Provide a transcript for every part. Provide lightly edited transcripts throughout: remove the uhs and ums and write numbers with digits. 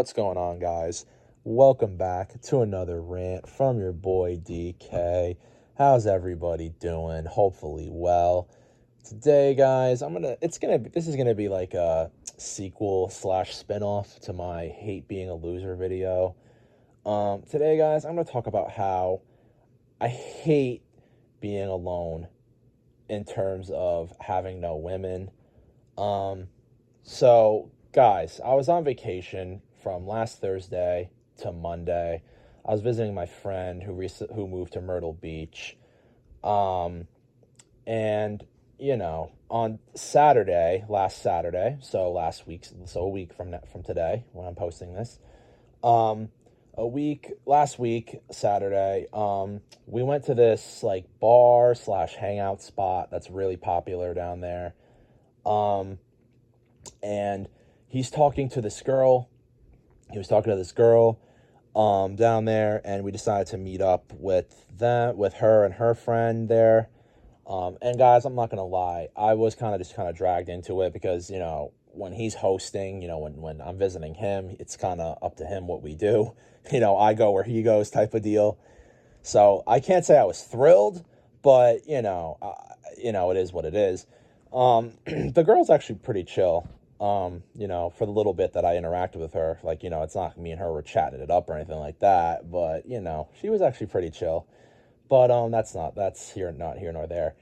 What's going on, guys? Welcome back to another rant from your boy DK. How's everybody doing? Hopefully well. Today, guys, this is gonna be like a sequel slash spinoff to my hate being a loser video. Today, guys, I'm gonna talk about how I hate being alone in terms of having no women. Um, guys, I was on vacation from last Thursday to Monday. I was visiting my friend who moved to Myrtle Beach. Um, and on last Saturday, so a week from today when I'm posting this, um, last week Saturday, we went to this like bar slash hangout spot that's really popular down there. Um, and he's talking to this girl. He was talking to this girl down there, and we decided to meet up with her and her friend there. And guys, I'm not gonna lie, I was kind of dragged into it because when he's hosting, when I'm visiting him, it's kind of up to him what we do. I go where he goes type of deal. So I can't say I was thrilled, but it is what it is. The girl's actually pretty chill. For the little bit that I interacted with her, like, it's not me and her were chatting it up or anything like that, but she was actually pretty chill. But that's not here nor there.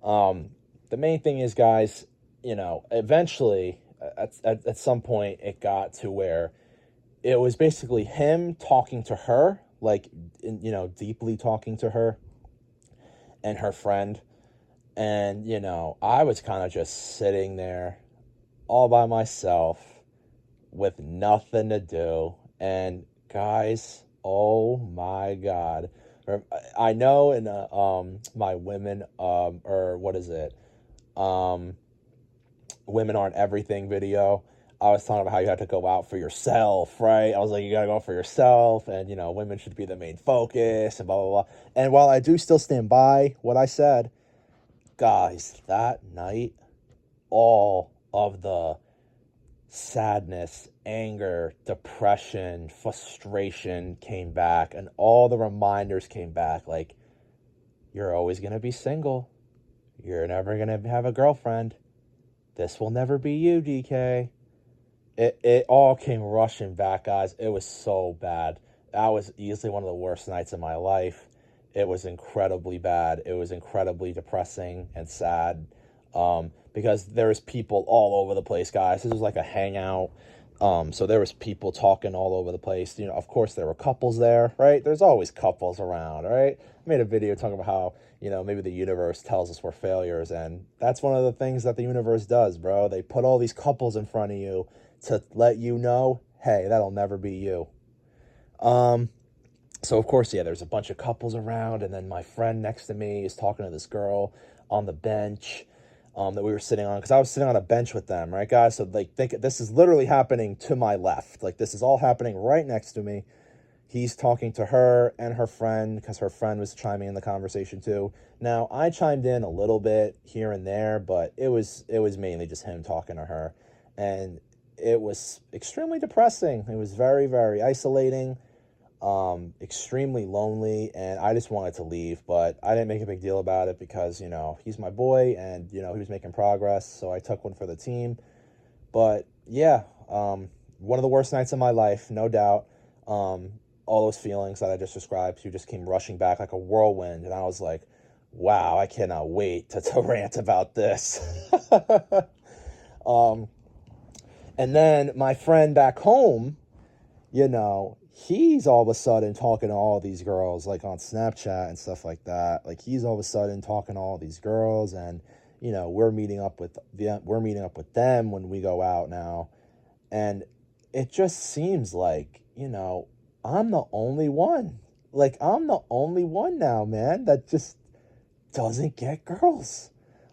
The main thing is, guys, eventually at some point it got to where it was basically him talking to her, like, deeply talking to her and her friend. And, I was kind of just sitting there all by myself with nothing to do. And guys, oh my God. I know in my women or what is it? Um Women Aren't Everything video, I was talking about how you have to go out for yourself, right? I was like, you gotta go for yourself, and women should be the main focus, and blah blah blah. And while I do still stand by what I said, guys, that night, all of the sadness, anger, depression, frustration came back, and all the reminders came back. Like, you're always gonna be single. You're never gonna have a girlfriend. This will never be you, DK. It all came rushing back, guys. It was so bad. That was easily one of the worst nights of my life. It was incredibly bad. It was incredibly depressing and sad. Because there was people all over the place, guys. This was like a hangout. So there was people talking all over the place. Of course there were couples there, right? There's always couples around, right? I made a video talking about how, maybe the universe tells us we're failures, and that's one of the things that the universe does, bro. They put all these couples in front of you to let you know, hey, that'll never be you. So of course, yeah, there's a bunch of couples around, and then my friend next to me is talking to this girl on the bench that we were sitting on, because I was sitting on a bench with them, right, guys? So like, think this is literally happening to my left. Like, this is all happening right next to me. He's talking to her and her friend because her friend was chiming in the conversation too. Now, I chimed in a little bit here and there, but it was mainly just him talking to her, and it was extremely depressing. It was very, very isolating, extremely lonely, and I just wanted to leave, but I didn't make a big deal about it because, he's my boy, and, he was making progress, so I took one for the team. But yeah, one of the worst nights of my life, no doubt. All those feelings that I just described, you just came rushing back like a whirlwind, and I was like, wow, I cannot wait to rant about this. um, and then my friend back home, he's all of a sudden talking to all these girls, like on Snapchat and stuff like that. Like, he's all of a sudden talking to all these girls, and we're meeting up with them when we go out now, and it just seems like I'm the only one. Like, I'm the only one now, man, that just doesn't get girls.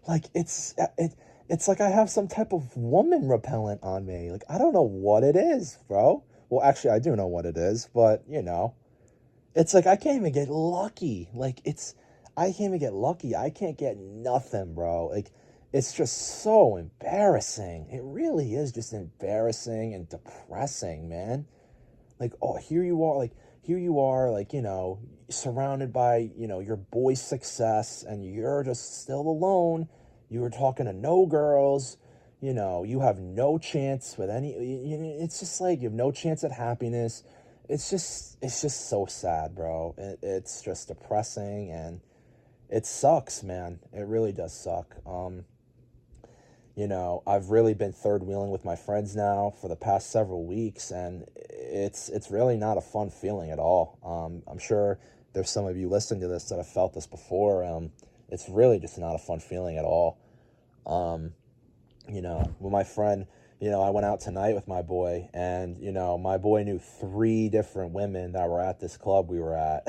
Like, it's like I have some type of woman repellent on me. Like, I don't know what it is, bro. Well, actually, I do know what it is, but it's like I can't even get lucky. I can't even get lucky. I can't get nothing, bro. Like, it's just so embarrassing. It really is just embarrassing and depressing, man. Like, oh, here you are, like, surrounded by, your boy's success, and you're just still alone. You were talking to no girls, you have no chance with any, it's just like you have no chance at happiness. It's just so sad, bro. It's just depressing, and it sucks, man. It really does suck. I've really been third wheeling with my friends now for the past several weeks, and it's really not a fun feeling at all. I'm sure there's some of you listening to this that have felt this before. It's really just not a fun feeling at all. With my friend, I went out tonight with my boy, and my boy knew 3 different women that were at this club we were at.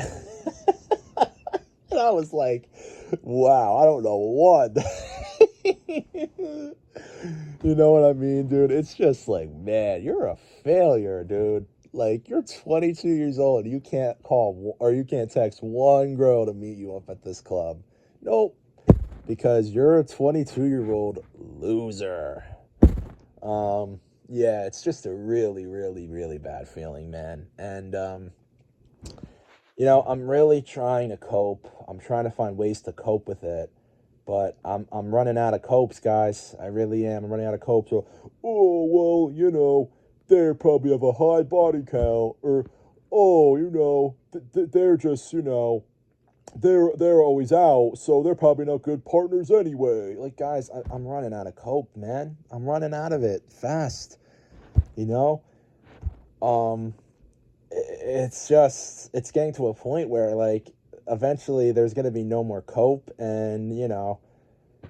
And I was like, wow, I don't know one. You know what I mean, dude? It's just like, man, you're a failure, dude. Like, you're 22 years old. You can't call or you can't text one girl to meet you up at this club. Nope. Because you're a 22-year-old loser. Yeah, it's just a really, really, really bad feeling, man. And, I'm really trying to cope. I'm trying to find ways to cope with it. But I'm running out of copes, guys. I really am. I'm running out of copes. So, oh, well, they probably have a high body count. Or, oh, they're just, they're always out, so they're probably not good partners anyway. Like, guys, I'm running out of cope, man. I'm running out of it fast, you know? Um, it's getting to a point where, like, eventually there's going to be no more cope, and,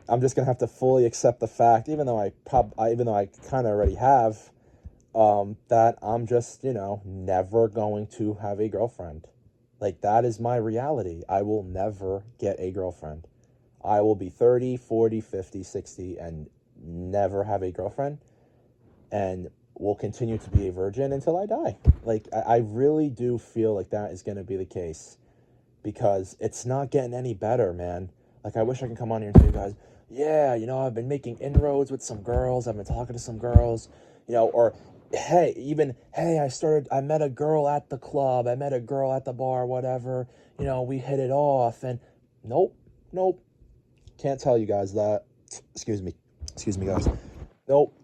I'm just going to have to fully accept the fact, even though I kind of already have, that I'm just, never going to have a girlfriend. Like, that is my reality. I will never get a girlfriend. I will be 30, 40, 50, 60 and never have a girlfriend, and will continue to be a virgin until I die. Like, I really do feel like that is going to be the case, because it's not getting any better, man. Like, I wish I could come on here and tell you guys, yeah, I've been making inroads with some girls. I've been talking to some girls, or hey, I met a girl at the club. I met a girl at the bar, whatever. We hit it off, and nope. Can't tell you guys that. Excuse me, guys. Nope,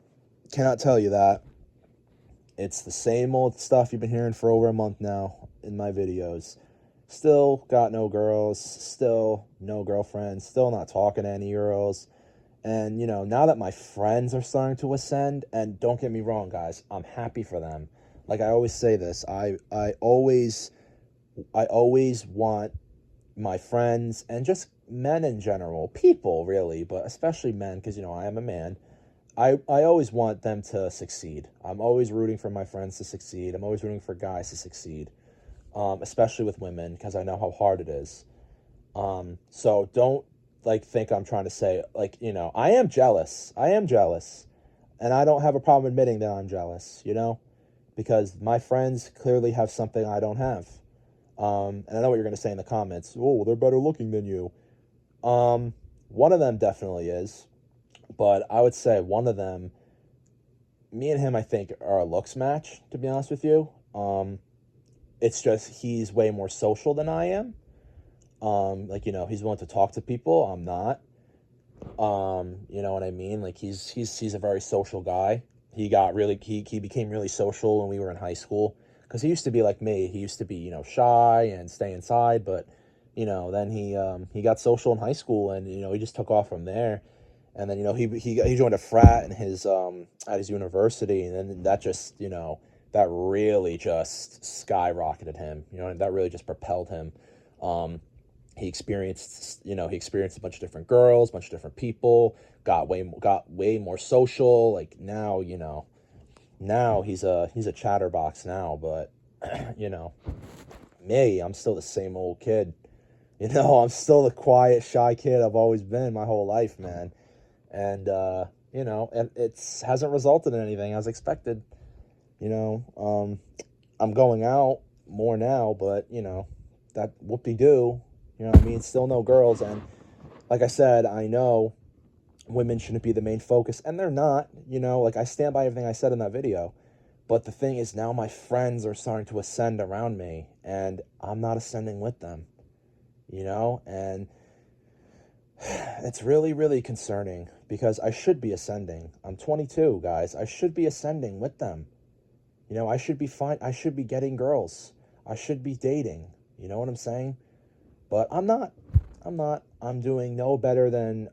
cannot tell you that. It's the same old stuff you've been hearing for over a month now in my videos. Still got no girls, still no girlfriends, still not talking to any girls. And, now that my friends are starting to ascend, and don't get me wrong, guys, I'm happy for them. Like, I always say this, I always want my friends, and just men in general, people really, but especially men, because, I am a man. I always want them to succeed. I'm always rooting for my friends to succeed. I'm always rooting for guys to succeed, especially with women, because I know how hard it is. So don't, like, think I'm trying to say, like, I am jealous. And I don't have a problem admitting that I'm jealous, because my friends clearly have something I don't have. And I know what you're going to say in the comments. Oh, they're better looking than you. One of them definitely is, but I would say one of them, me and him, I think, are a looks match, to be honest with you. It's just he's way more social than I am. Like, he's willing to talk to people. I'm not. You know what I mean? Like, he's a very social guy. He became really social when we were in high school, because he used to be like me. He used to be, shy and stay inside, but, then he got social in high school, and, he just took off from there. And then, he joined a frat in his, at his university, and then that just, that really just skyrocketed him, and that really just propelled him. He experienced a bunch of different girls, a bunch of different people, got way more social. Like, now, now he's a chatterbox now, but, me, I'm still the same old kid. I'm still the quiet, shy kid I've always been my whole life, man. And, and it's hasn't resulted in anything as expected. I'm going out more now, but, that whoop-de-doo, what I mean? Still no girls. And like I said, I know women shouldn't be the main focus, and they're not, like, I stand by everything I said in that video. But the thing is, now my friends are starting to ascend around me, and I'm not ascending with them, you know? And it's really, really concerning because I should be ascending. I'm 22, guys. I should be ascending with them. You know, I should be fine. I should be getting girls. I should be dating. You know what I'm saying? But I'm not. I'm not. I'm doing no better than,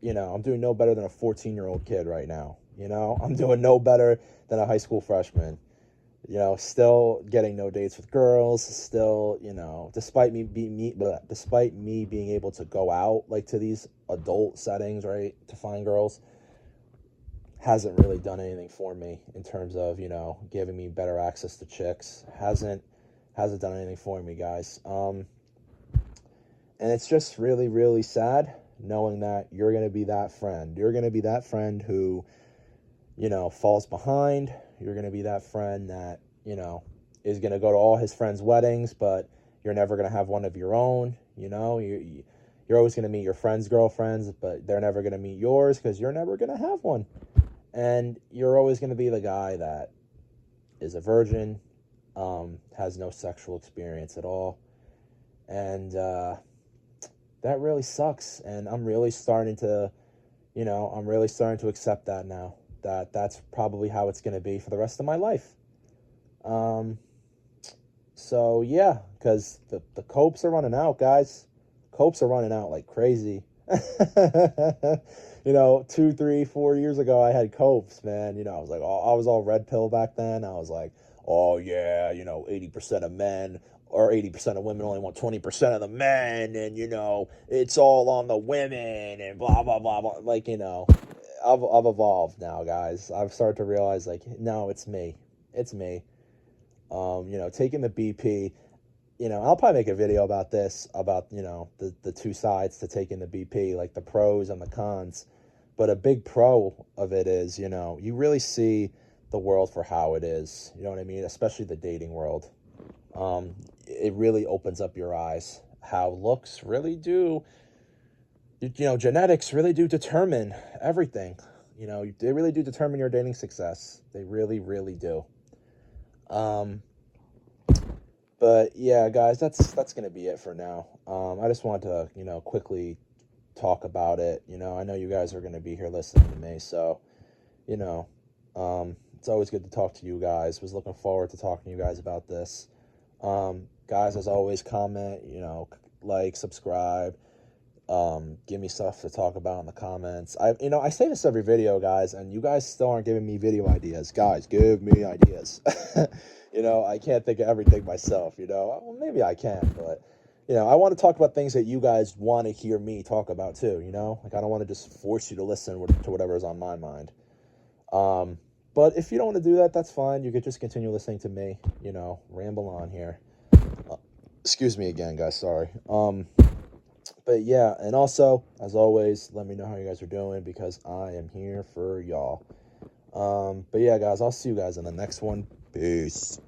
I'm doing no better than a 14-year-old kid right now. I'm doing no better than a high school freshman. Still getting no dates with girls, still, despite despite me being able to go out like to these adult settings, right, to find girls, hasn't really done anything for me in terms of, giving me better access to chicks. Hasn't done anything for me, guys. And it's just really, really sad knowing that you're going to be that friend. You're going to be that friend who, falls behind. You're going to be that friend that, is going to go to all his friends' weddings, but you're never going to have one of your own. You're always going to meet your friends' girlfriends, but they're never going to meet yours because you're never going to have one. And you're always going to be the guy that is a virgin, has no sexual experience at all. And that really sucks. And I'm really starting to accept that now. That's probably how it's going to be for the rest of my life. So yeah, because the copes are running out, guys. Copes are running out like crazy. 2, 3, 4 years ago, I had copes, man. I was like, I was all red pill back then. I was like, oh yeah, 80% of men or 80% of women only want 20% of the men, and it's all on the women and blah blah blah blah. Like, I've evolved now, guys. I've started to realize, like, no, it's me. It's me. Taking the BP. I'll probably make a video about this, about, the two sides to taking the BP, like the pros and the cons. But a big pro of it is, you really see the world for how it is. You know what I mean? Especially the dating world. It really opens up your eyes. How looks really do, genetics really do determine everything. They really do determine your dating success. They really, really do. But yeah, guys, that's gonna be it for now. I just wanted to, quickly talk about it. I know you guys are gonna be here listening to me, so, it's always good to talk to you guys. Was looking forward to talking to you guys about this. Guys, as always, comment, like, subscribe. Give me stuff to talk about in the comments. I say this every video, guys, and you guys still aren't giving me video ideas. Guys, give me ideas. I can't think of everything myself, well, maybe I can, but, I want to talk about things that you guys want to hear me talk about too, like, I don't want to just force you to listen to whatever's on my mind. But if you don't want to do that, that's fine. You could just continue listening to me, ramble on here. Excuse me again, guys, sorry. But yeah, and also, as always, let me know how you guys are doing because I am here for y'all. But yeah, guys, I'll see you guys in the next one. Peace.